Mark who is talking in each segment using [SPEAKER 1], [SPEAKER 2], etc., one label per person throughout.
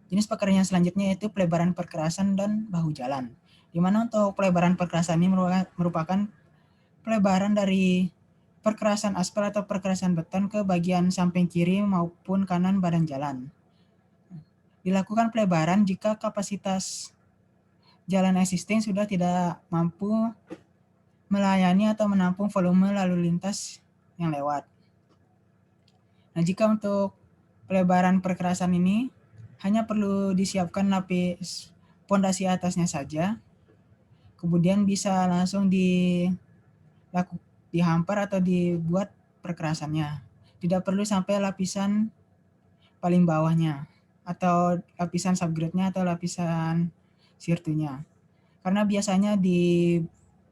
[SPEAKER 1] Jenis pekerjaan selanjutnya yaitu pelebaran perkerasan dan bahu jalan. Di mana untuk pelebaran perkerasan ini merupakan pelebaran dari perkerasan aspal atau perkerasan beton ke bagian samping kiri maupun kanan badan jalan. Dilakukan pelebaran jika kapasitas jalan existing sudah tidak mampu melayani atau menampung volume lalu lintas yang lewat. Nah, jika untuk pelebaran perkerasan ini hanya perlu disiapkan lapis pondasi atasnya saja, kemudian bisa langsung dihampar atau dibuat perkerasannya. Tidak perlu sampai lapisan paling bawahnya atau lapisan subgrade-nya atau lapisan sirtunya. Karena biasanya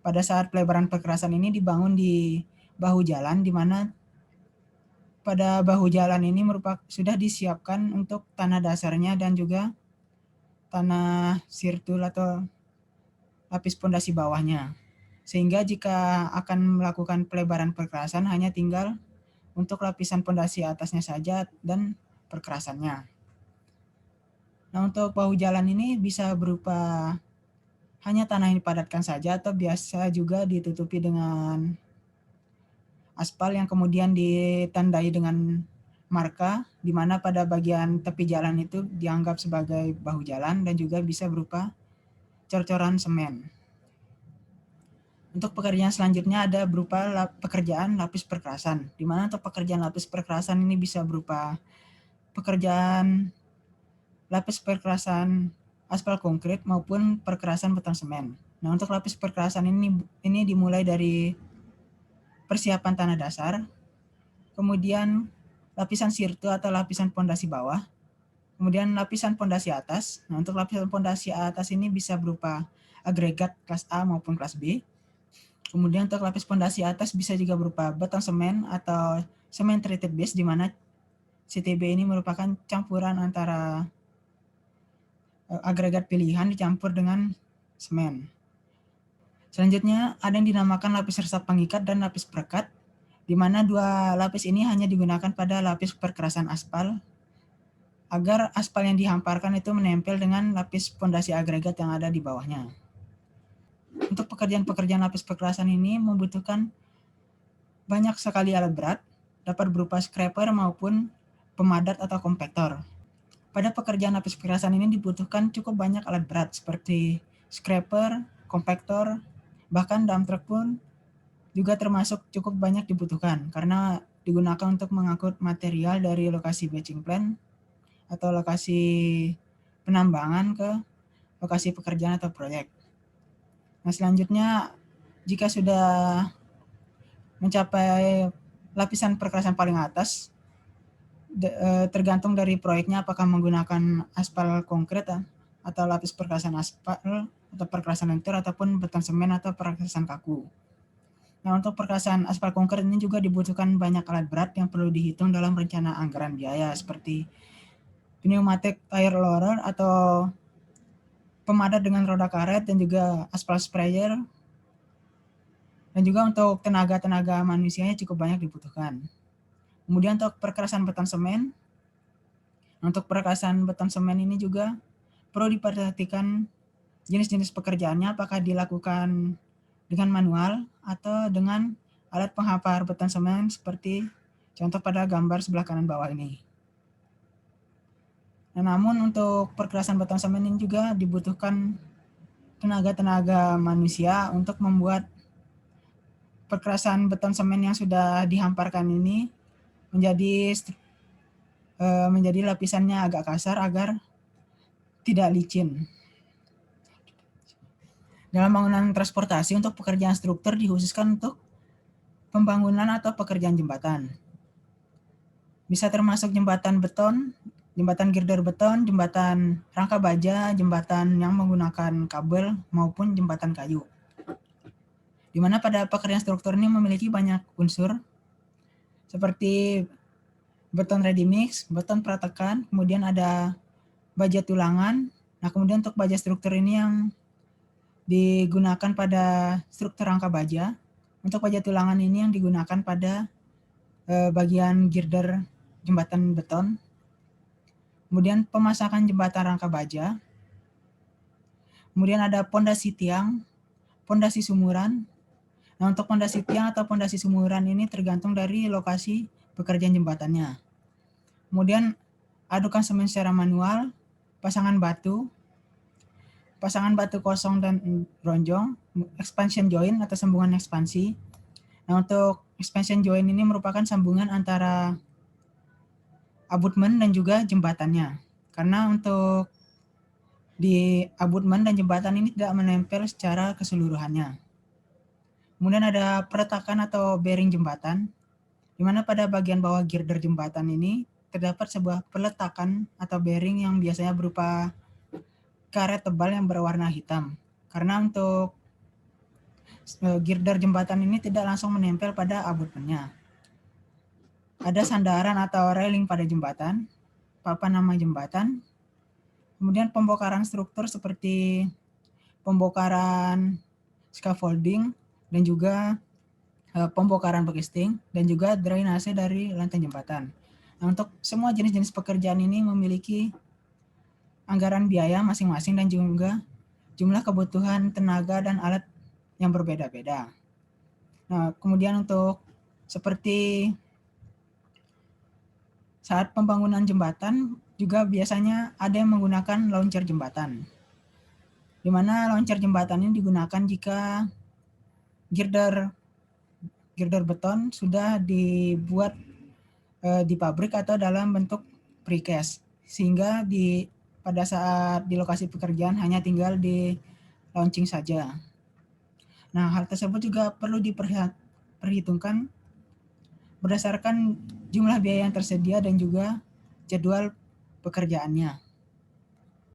[SPEAKER 1] pada saat pelebaran perkerasan ini dibangun di bahu jalan, di mana pada bahu jalan ini sudah disiapkan untuk tanah dasarnya dan juga tanah sirtul atau lapis pondasi bawahnya. Sehingga jika akan melakukan pelebaran perkerasan hanya tinggal untuk lapisan pondasi atasnya saja dan perkerasannya. Nah, untuk bahu jalan ini bisa berupa hanya tanah yang dipadatkan saja atau biasa juga ditutupi dengan aspal yang kemudian ditandai dengan marka, di mana pada bagian tepi jalan itu dianggap sebagai bahu jalan dan juga bisa berupa cor-coran semen. Untuk pekerjaan selanjutnya ada berupa pekerjaan lapis perkerasan, di mana untuk pekerjaan lapis perkerasan ini bisa berupa pekerjaan lapis perkerasan aspal konkrit maupun perkerasan beton semen. Nah, untuk lapis perkerasan ini dimulai dari persiapan tanah dasar, kemudian lapisan sirtu atau lapisan pondasi bawah, kemudian lapisan pondasi atas. Nah, untuk lapisan pondasi atas ini bisa berupa agregat kelas A maupun kelas B. Kemudian untuk lapis pondasi atas bisa juga berupa beton semen atau semen treated base, di mana CTB ini merupakan campuran antara agregat pilihan dicampur dengan semen. Selanjutnya ada yang dinamakan lapis resap pengikat dan lapis perekat, di mana dua lapis ini hanya digunakan pada lapis perkerasan aspal agar aspal yang dihamparkan itu menempel dengan lapis pondasi agregat yang ada di bawahnya. Untuk pekerjaan-pekerjaan lapis perkerasan ini membutuhkan banyak sekali alat berat, dapat berupa scraper maupun pemadat atau kompaktor. Pada pekerjaan lapis perkerasan ini dibutuhkan cukup banyak alat berat seperti scraper, kompaktor, bahkan dump truck pun juga termasuk cukup banyak dibutuhkan karena digunakan untuk mengangkut material dari lokasi batching plant atau lokasi penambangan ke lokasi pekerjaan atau proyek. Nah, selanjutnya jika sudah mencapai lapisan perkerasan paling atas, tergantung dari proyeknya apakah menggunakan aspal konkret atau lapis perkerasan aspal atau perkerasan lentur ataupun beton semen atau perkerasan kaku. Nah, untuk perkerasan aspal konkret ini juga dibutuhkan banyak alat berat yang perlu dihitung dalam rencana anggaran biaya seperti pneumatic tire roller atau pemadat dengan roda karet dan juga aspal sprayer. Dan juga untuk tenaga manusianya cukup banyak dibutuhkan. Kemudian untuk perkerasan beton semen, untuk perkerasan beton semen ini juga perlu diperhatikan jenis-jenis pekerjaannya, apakah dilakukan dengan manual atau dengan alat penghampar beton semen seperti contoh pada gambar sebelah kanan bawah ini. Nah, namun untuk perkerasan beton semen ini juga dibutuhkan tenaga manusia untuk membuat perkerasan beton semen yang sudah dihamparkan ini menjadi lapisannya agak kasar agar tidak licin. Dalam bangunan transportasi untuk pekerjaan struktur dikhususkan untuk pembangunan atau pekerjaan jembatan. Bisa termasuk jembatan beton, jembatan girder beton, jembatan rangka baja, jembatan yang menggunakan kabel maupun jembatan kayu. Di mana pada pekerjaan struktur ini memiliki banyak unsur seperti beton ready mix, beton pratekan, kemudian ada baja tulangan. Nah, kemudian untuk baja struktur ini yang digunakan pada struktur rangka baja. Untuk baja tulangan ini yang digunakan pada bagian girder jembatan beton. kemudian pemasangan jembatan rangka baja, kemudian ada pondasi tiang, pondasi sumuran. Nah, untuk pondasi tiang atau pondasi sumuran ini tergantung dari lokasi pekerjaan jembatannya. Kemudian adukan semen secara manual, pasangan batu kosong dan ronjong, expansion joint atau sambungan ekspansi. Nah, untuk expansion joint ini merupakan sambungan antara abutmen dan juga jembatannya. Karena untuk di abutmen dan jembatan ini tidak menempel secara keseluruhannya. Kemudian ada peletakan atau bearing jembatan, di mana pada bagian bawah girder jembatan ini terdapat sebuah peletakan atau bearing yang biasanya berupa karet tebal yang berwarna hitam. Karena untuk girder jembatan ini tidak langsung menempel pada abutmennya. Ada sandaran atau railing pada jembatan, papan nama jembatan, kemudian pembongkaran struktur seperti pembongkaran scaffolding dan juga pembongkaran backing dan juga drainase dari lantai jembatan. Nah, untuk semua jenis-jenis pekerjaan ini memiliki anggaran biaya masing-masing dan juga jumlah kebutuhan tenaga dan alat yang berbeda-beda. Nah, kemudian untuk seperti saat pembangunan jembatan juga biasanya ada yang menggunakan launcher jembatan, di mana launcher jembatan ini digunakan jika girder beton sudah dibuat di pabrik atau dalam bentuk precast, sehingga pada saat di lokasi pekerjaan hanya tinggal di launching saja. Nah, hal tersebut juga perlu diperhitungkan berdasarkan jumlah biaya yang tersedia dan juga jadwal pekerjaannya.